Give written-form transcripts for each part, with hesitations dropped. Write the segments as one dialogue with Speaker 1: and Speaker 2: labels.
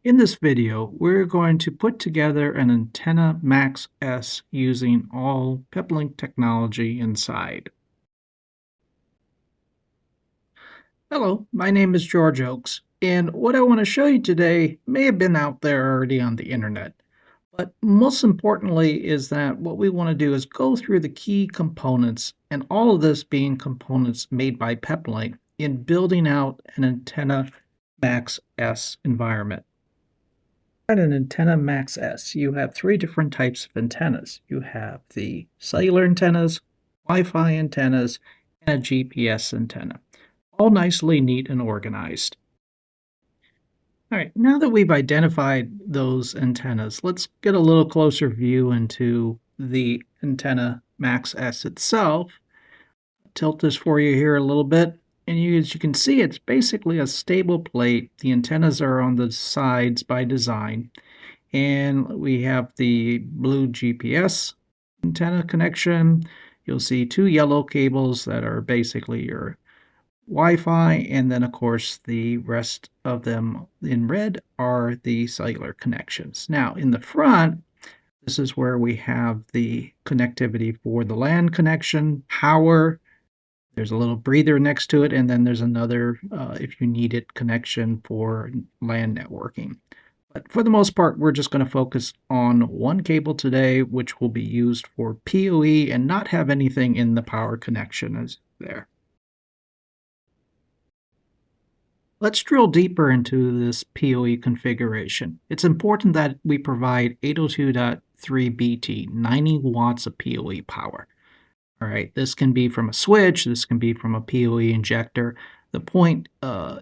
Speaker 1: In this video, we're going to put together an Antenna MAX S using all Peplink technology inside. Hello, my name is George Oakes, and what I want to show you today may have been out there already on the internet. But most importantly is that what we want to do is go through the key components, and all of this being components made by Peplink in building out an Antenna MAX S environment. At an Antenna MAX S, you have three different types of antennas. You have the cellular antennas, Wi-Fi antennas, and a GPS antenna. All nicely neat and organized. All right, now that we've identified those antennas, let's get a little closer view into the Antenna MAX S itself. Tilt this for you here a little bit. And as you can see, it's basically a stable plate. The antennas are on the sides by design. And we have the blue GPS antenna connection. You'll see two yellow cables that are basically your Wi-Fi, and then of course the rest of them in red are the cellular connections. Now in the front, this is where we have the connectivity for the LAN connection, power. There's a little breather next to it, and then there's another, if you need it, connection for LAN networking. But for the most part, we're just going to focus on one cable today, which will be used for PoE and not have anything in the power connection as there. Let's drill deeper into this PoE configuration. It's important that we provide 802.3bt, 90 watts of PoE power. All right, this can be from a switch, this can be from a PoE injector. The point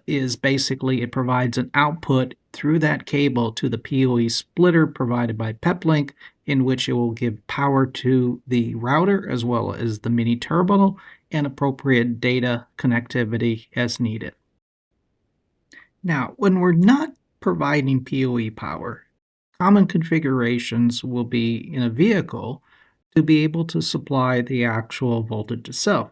Speaker 1: is basically it provides an output through that cable to the PoE splitter provided by Peplink, in which it will give power to the router as well as the mini terminal and appropriate data connectivity as needed. Now, when we're not providing PoE power, common configurations will be in a vehicle to be able to supply the actual voltage itself.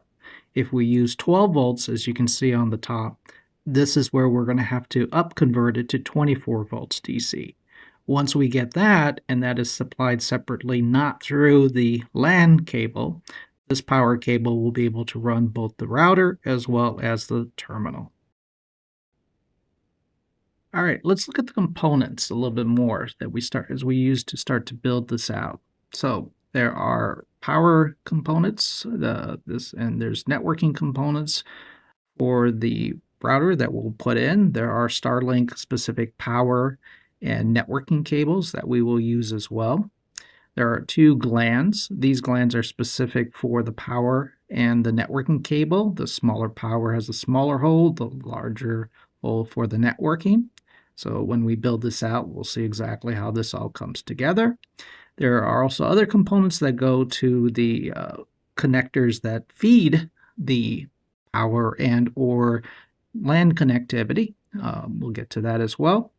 Speaker 1: If we use 12 volts, as you can see on the top, this is where we're going to have to convert it to 24 volts DC. Once we get that, and that is supplied separately, not through the LAN cable, this power cable will be able to run both the router as well as the terminal. All right, let's look at the components a little bit more that we use to start to build this out. So there are power components, and there's networking components for the router that we'll put in. There are Starlink specific power and networking cables that we will use as well. There are two glands. These glands are specific for the power and the networking cable. The smaller power has a smaller hole, the larger hole for the networking. So when we build this out, we'll see exactly how this all comes together. There are also other components that go to the connectors that feed the power and or LAN connectivity. We'll get to that as well.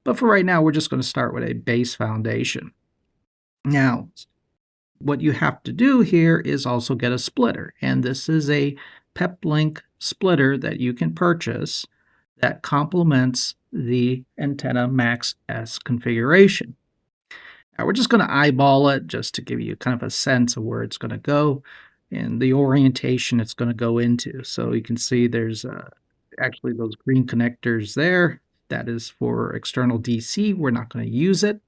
Speaker 1: But for right now, we're just going to start with a base foundation. Now, what you have to do here is also get a splitter. And this is a Peplink splitter that you can purchase that complements the Antenna MAX S configuration. Now we're just going to eyeball it just to give you kind of a sense of where it's going to go and the orientation it's going to go into. So you can see there's actually those green connectors there. That is for external DC. We're not going to use it.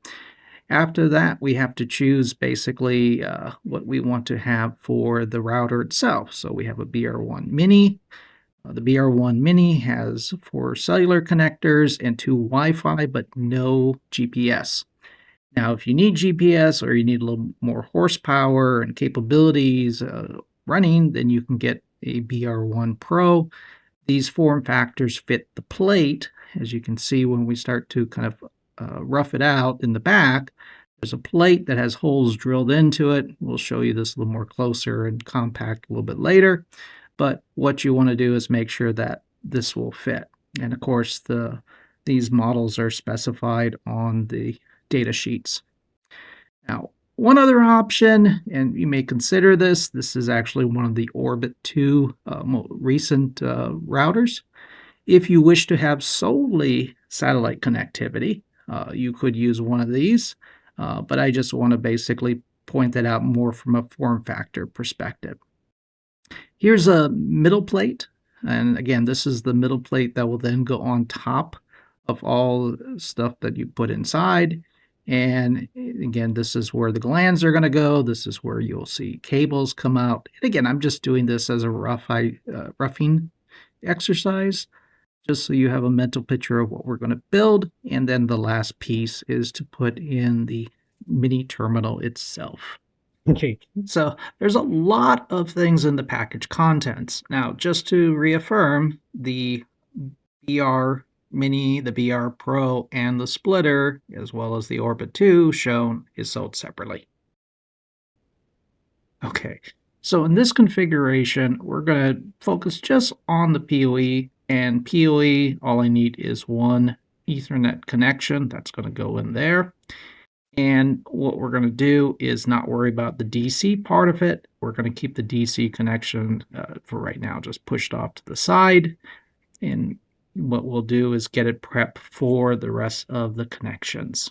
Speaker 1: After that, we have to choose basically what we want to have for the router itself. So we have a BR1 Mini. The BR1 Mini has 4 cellular connectors and 2 Wi-Fi, but no GPS. Now, if you need GPS or you need a little more horsepower and capabilities running, then you can get a BR1 Pro. These form factors fit the plate. As you can see when we start to kind of rough it out in the back, there's a plate that has holes drilled into it. We'll show you this a little more closer and compact a little bit later. But what you want to do is make sure that this will fit. And of course, these models are specified on the data sheets. Now, one other option, and you may consider this is actually one of the Orbit 2 recent routers. If you wish to have solely satellite connectivity, You could use one of these, but I just want to basically point that out more from a form factor perspective. Here's a middle plate, and again, this is the middle plate that will then go on top of all stuff that you put inside. And again, this is where the glands are going to go. This is where you'll see cables come out. And again, I'm just doing this as a roughing exercise, just so you have a mental picture of what we're going to build. And then the last piece is to put in the mini terminal itself. Okay, so there's a lot of things in the package contents. Now, just to reaffirm, the BR Mini, the BR Pro, and the splitter, as well as the Orbit 2 shown, is sold separately. Okay, so in this configuration, we're going to focus just on the PoE, and PoE, all I need is one Ethernet connection. That's going to go in there. And what we're going to do is not worry about the DC part of it. We're going to keep the DC connection for right now just pushed off to the side. And what we'll do is get it prepped for the rest of the connections.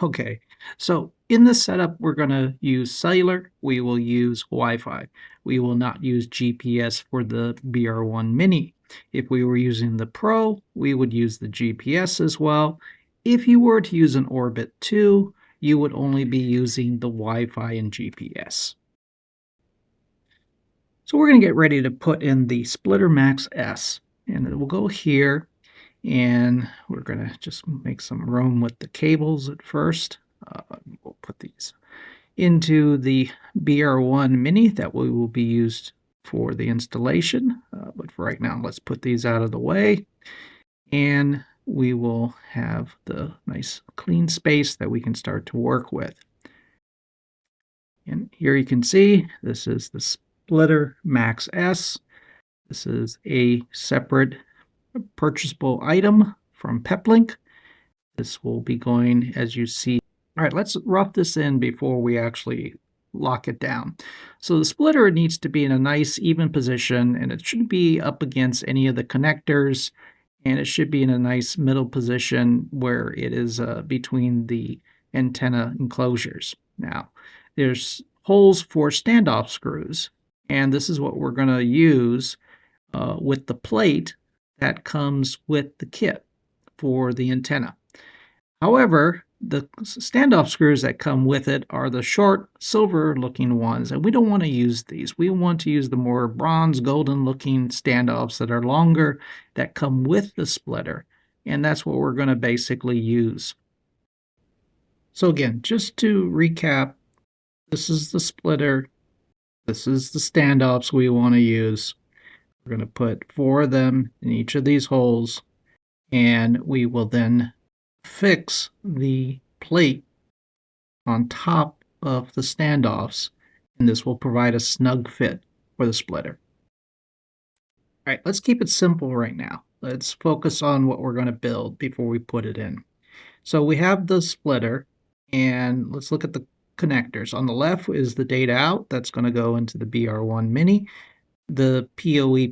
Speaker 1: Okay, so in this setup, we're going to use cellular. We will use Wi-Fi. We will not use GPS for the BR1 Mini. If we were using the Pro, we would use the GPS as well. If you were to use an Orbit 2, you would only be using the Wi-Fi and GPS. So we're going to get ready to put in the Splitter Max S. And it will go here, and we're going to just make some room with the cables at first. We'll put these into the BR1 Mini that we will be used for the installation. But for right now, let's put these out of the way. And we will have the nice clean space that we can start to work with. And here you can see this is the Splitter Max S. This is a separate purchasable item from Peplink. This will be going, as you see. All right, let's rough this in before we actually lock it down. So the splitter needs to be in a nice even position, and it shouldn't be up against any of the connectors, and it should be in a nice middle position where it is between the antenna enclosures. Now, there's holes for standoff screws, and this is what we're going to use with the plate that comes with the kit for the antenna. However, the standoff screws that come with it are the short silver looking ones, and we don't want to use these. We want to use the more bronze golden looking standoffs that are longer that come with the splitter, and that's what we're going to basically use. So again, just to recap, this is the splitter, this is the standoffs we want to use. We're going to put 4 of them in each of these holes, and we will then fix the plate on top of the standoffs, and this will provide a snug fit for the splitter. All right, let's keep it simple right now. Let's focus on what we're going to build before we put it in. So we have the splitter, and let's look at the connectors. On the left is the data out. That's going to go into the BR1 Mini. The PoE++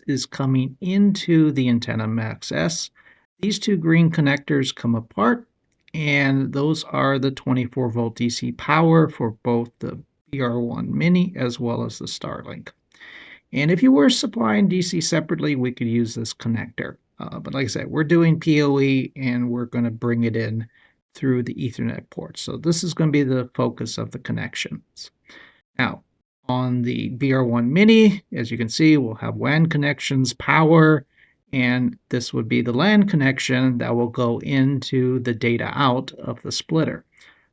Speaker 1: is coming into the Antenna MAX S. These 2 green connectors come apart, and those are the 24-volt DC power for both the BR1 Mini as well as the Starlink. And if you were supplying DC separately, we could use this connector. But like I said, we're doing PoE, and we're going to bring it in through the Ethernet port. So this is going to be the focus of the connections. Now, on the BR1 Mini, as you can see, we'll have WAN connections, power, and this would be the LAN connection that will go into the data out of the splitter.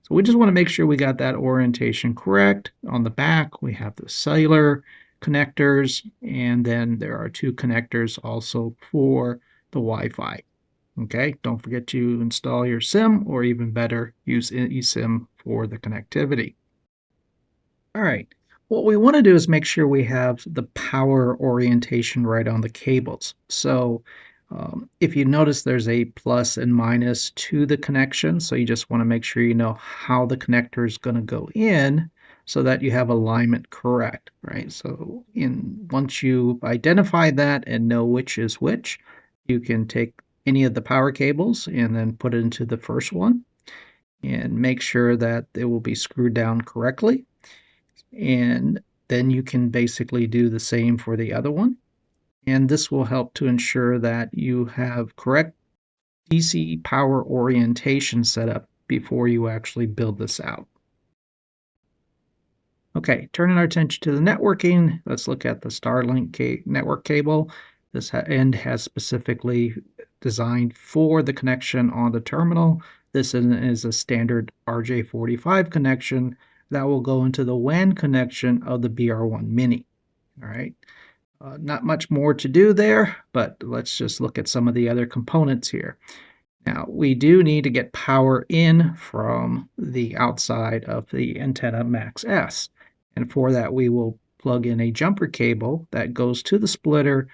Speaker 1: So we just want to make sure we got that orientation correct. On the back, we have the cellular connectors, and then there are 2 connectors also for the Wi-Fi. Okay, don't forget to install your SIM, or even better, use eSIM for the connectivity. All right, what we want to do is make sure we have the power orientation right on the cables. So if you notice, there's a plus and minus to the connection, so you just want to make sure you know how the connector is going to go in so that you have alignment correct, right? So once you identify that and know which is which, you can take any of the power cables and then put it into the first one and make sure that it will be screwed down correctly. And then you can basically do the same for the other one. And this will help to ensure that you have correct DC power orientation set up before you actually build this out. Okay, turning our attention to the networking, let's look at the Starlink network cable. This end has specifically designed for the connection on the terminal. This is a standard RJ45 connection that will go into the WAN connection of the BR1 Mini. All right, not much more to do there, but let's just look at some of the other components here. Now, we do need to get power in from the outside of the Antenna MAX S. And for that, we will plug in a jumper cable that goes to the splitter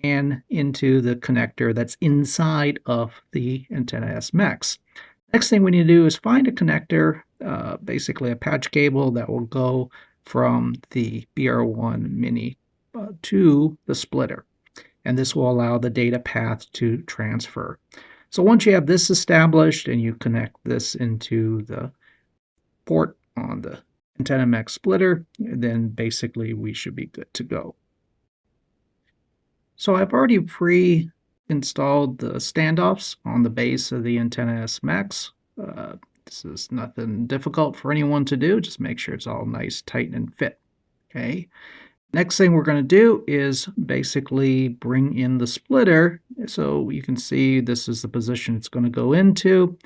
Speaker 1: and into the connector that's inside of the Antenna S MAX. Next thing we need to do is find a connector, basically a patch cable that will go from the BR1 Mini to the splitter. And this will allow the data path to transfer. So once you have this established and you connect this into the port on the Antenna MAX splitter, then basically we should be good to go. So I've already pre-installed the standoffs on the base of the Antenna S MAX. This is nothing difficult for anyone to do. Just make sure it's all nice, tight, and fit. Okay. Next thing we're going to do is basically bring in the splitter. So you can see this is the position it's going to go into.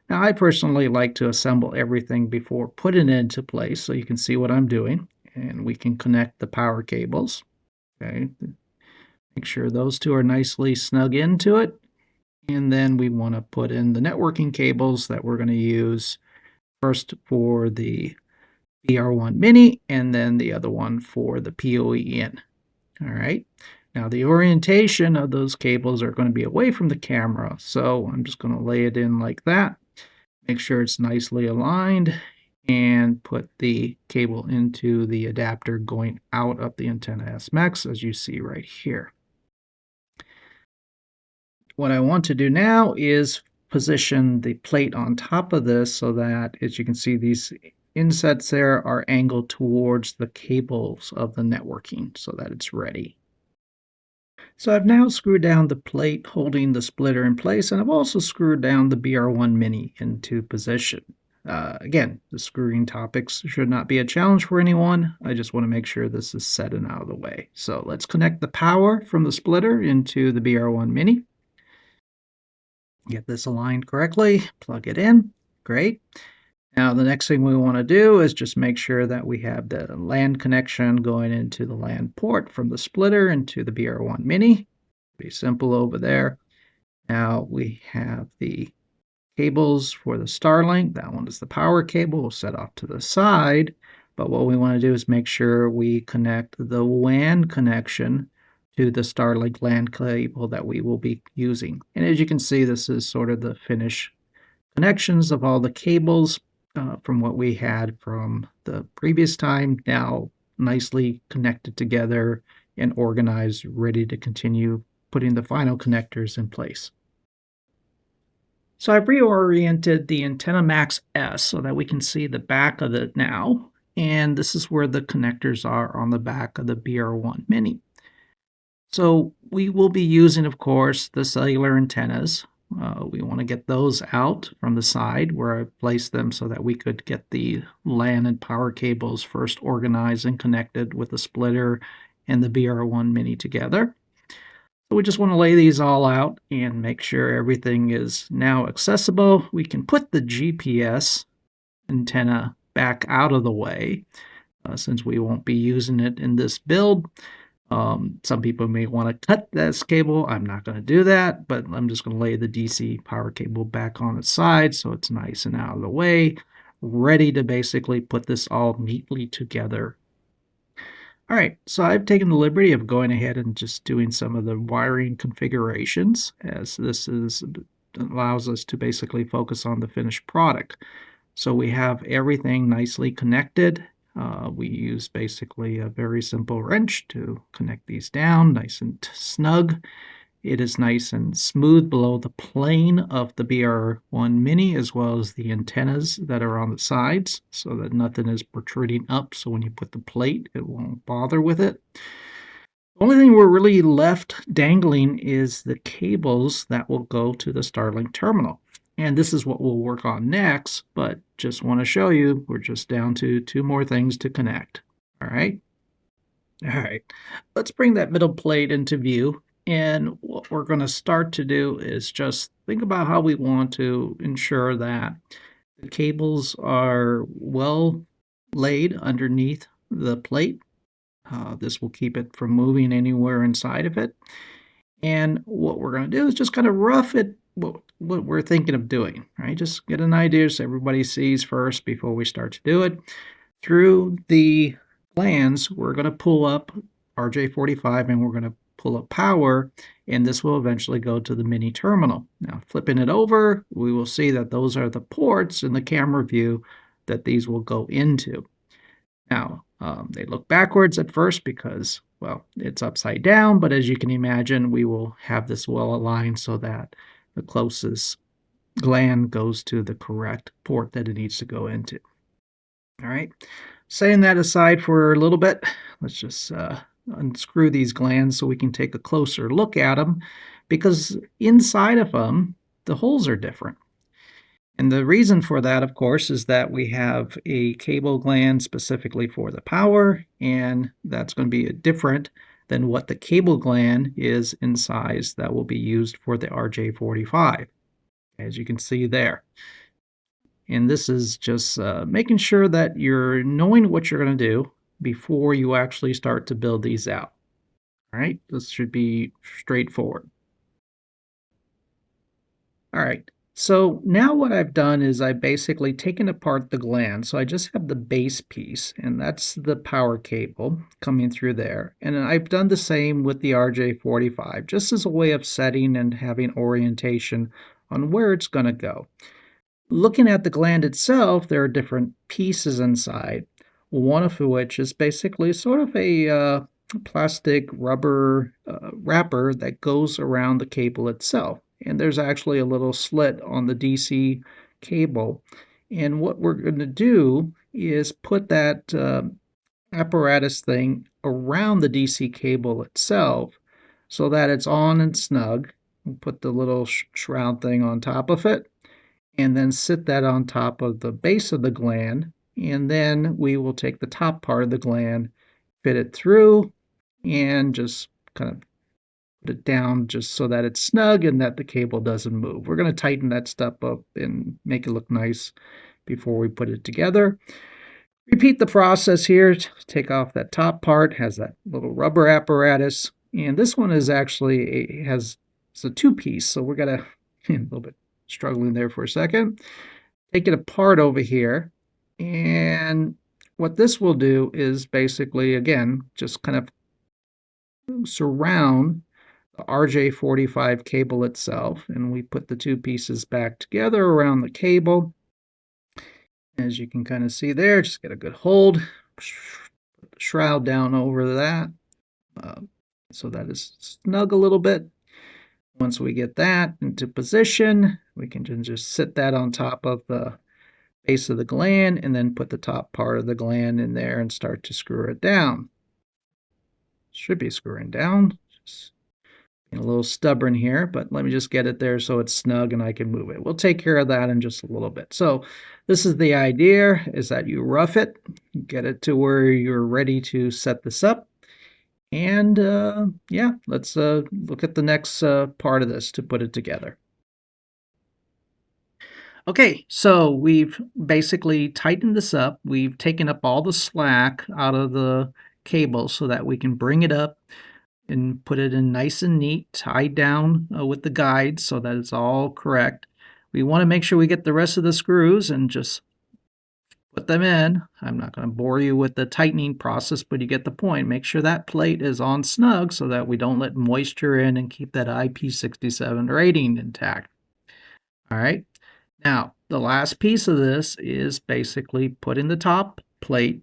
Speaker 1: Now I personally like to assemble everything before putting it into place so you can see what I'm doing. And we can connect the power cables. Okay, make sure those two are nicely snug into it. And then we want to put in the networking cables that we're going to use first for the BR1 Mini and then the other one for the PoE in. All right. Now the orientation of those cables are going to be away from the camera, so I'm just going to lay it in like that. Make sure it's nicely aligned and put the cable into the adapter going out of the Antenna S MAX as you see right here. What I want to do now is position the plate on top of this so that, as you can see, these insets there are angled towards the cables of the networking so that it's ready. So I've now screwed down the plate holding the splitter in place, and I've also screwed down the BR1 Mini into position. Again, the screwing topics should not be a challenge for anyone. I just want to make sure this is set and out of the way. So let's connect the power from the splitter into the BR1 Mini. Get this aligned correctly, plug it in. Great. Now the next thing we want to do is just make sure that we have the LAN connection going into the LAN port from the splitter into the BR1 Mini. Pretty simple over there. Now we have the cables for the Starlink. That one is the power cable. We'll set off to the side. But what we want to do is make sure we connect the WAN connection to the Starlink LAN cable that we will be using. And as you can see, this is sort of the finished connections of all the cables from what we had from the previous time, now nicely connected together and organized, ready to continue putting the final connectors in place. So I've reoriented the Antenna MAX S so that we can see the back of it now, and this is where the connectors are on the back of the BR1 Mini. So we will be using, of course, the cellular antennas. We want to get those out from the side where I placed them so that we could get the LAN and power cables first organized and connected with the splitter and the BR1 Mini together. So we just want to lay these all out and make sure everything is now accessible. We can put the GPS antenna back out of the way since we won't be using it in this build. Some people may want to cut this cable. I'm not going to do that, but I'm just going to lay the DC power cable back on its side so it's nice and out of the way, ready to basically put this all neatly together. All right, so I've taken the liberty of going ahead and just doing some of the wiring configurations, as this allows us to basically focus on the finished product. So we have everything nicely connected. We use basically a very simple wrench to connect these down nice and snug. It is nice and smooth below the plane of the BR1 Mini, as well as the antennas that are on the sides, so that nothing is protruding up, so when you put the plate, it won't bother with it. The only thing we're really left dangling is the cables that will go to the Starlink terminal. And this is what we'll work on next, but just want to show you, we're just down to 2 more things to connect. All right? All right. Let's bring that middle plate into view. And what we're going to start to do is just think about how we want to ensure that the cables are well laid underneath the plate. This will keep it from moving anywhere inside of it. And what we're going to do is just kind of rough it, what we're thinking of doing, right? Just get an idea so everybody sees first before we start to do it. Through the glands, we're going to pull up RJ45 and we're going to pull up power, and this will eventually go to the mini terminal. Now, flipping it over, we will see that those are the ports in the camera view that these will go into. Now, they look backwards at first because, well, it's upside down, but as you can imagine, we will have this well aligned so that the closest gland goes to the correct port that it needs to go into. All right, setting that aside for a little bit, let's just unscrew these glands so we can take a closer look at them, because inside of them, the holes are different. And the reason for that, of course, is that we have a cable gland specifically for the power, and that's going to be different than what the cable gland is in size that will be used for the RJ45, as you can see there. And this is just making sure that you're knowing what you're going to do before you actually start to build these out. All right, this should be straightforward. All right, so now what I've done is I've basically taken apart the gland. So I just have the base piece, and that's the power cable coming through there. And I've done the same with the RJ45, just as a way of setting and having orientation on where it's going to go. Looking at the gland itself, there are different pieces inside, one of which is basically sort of a plastic rubber wrapper that goes around the cable itself. And there's actually a little slit on the DC cable. And what we're going to do is put that apparatus thing around the DC cable itself so that it's on and snug. We'll put the little shroud thing on top of it, and then sit that on top of the base of the gland, and then we will take the top part of the gland, fit it through, and just kind of put it down just so that it's snug and that the cable doesn't move. We're going to tighten that stuff up and make it look nice before we put it together. Repeat the process here. Take off that top part, has that little rubber apparatus, and this one is actually it's a two-piece, so we're going to a little bit struggling there for a second. Take it apart over here, and what this will do is basically, again, just kind of surround the RJ45 cable itself, and we put the two pieces back together around the cable. As you can kind of see there, just get a good hold, put the shroud down over that so that is snug a little bit. Once we get that into position, we can just sit that on top of the base of the gland and then put the top part of the gland in there and start to screw it down. Should be screwing down. Just being a little stubborn here, but let me just get it there so it's snug and I can move it. We'll take care of that in just a little bit. So this is the idea, is that you rough it, get it to where you're ready to set this up. And yeah, let's look at the next part of this to put it together. Okay, so we've basically tightened this up. We've taken up all the slack out of the cable so that we can bring it up and put it in nice and neat, tied down with the guides so that it's all correct. We want to make sure we get the rest of the screws and just put them in. I'm not going to bore you with the tightening process, but you get the point. Make sure that plate is on snug so that we don't let moisture in and keep that IP67 rating intact. All right. Now, the last piece of this is basically putting the top plate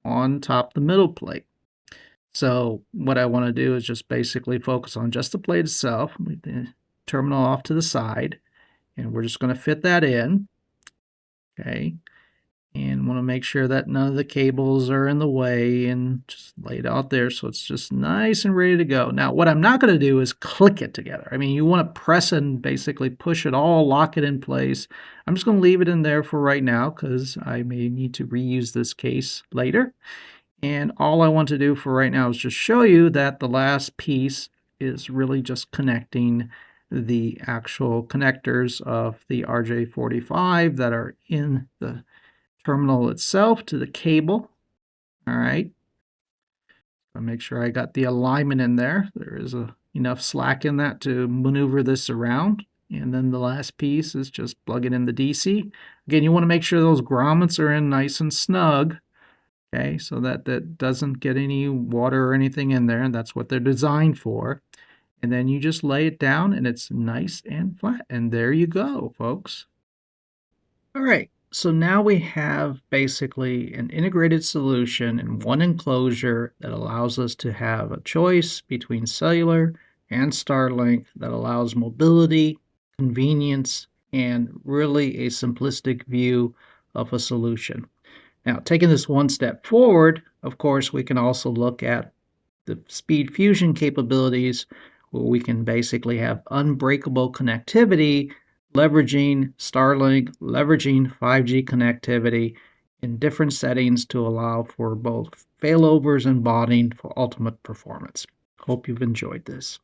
Speaker 1: on top of the middle plate. So what I want to do is just basically focus on just the plate itself, move the terminal off to the side, and we're just going to fit that in. Okay. And want to make sure that none of the cables are in the way and just lay it out there so it's just nice and ready to go. Now, what I'm not going to do is click it together. I mean, you want to press and basically push it all, lock it in place. I'm just going to leave it in there for right now because I may need to reuse this case later. And all I want to do for right now is just show you that the last piece is really just connecting the actual connectors of the RJ45 that are in the terminal itself to the cable. All right. I'll make sure I got the alignment in there. There is enough slack in that to maneuver this around. And then the last piece is just plug it in the DC. Again, you want to make sure those grommets are in nice and snug. Okay, so that doesn't get any water or anything in there, and that's what they're designed for. And then you just lay it down and it's nice and flat. And there you go, folks. All right, so now we have basically an integrated solution in one enclosure that allows us to have a choice between cellular and Starlink that allows mobility, convenience, and really a simplistic view of a solution. Now, taking this one step forward, of course, we can also look at the speed fusion capabilities where we can basically have unbreakable connectivity, leveraging Starlink, leveraging 5G connectivity in different settings to allow for both failovers and botting for ultimate performance. Hope you've enjoyed this.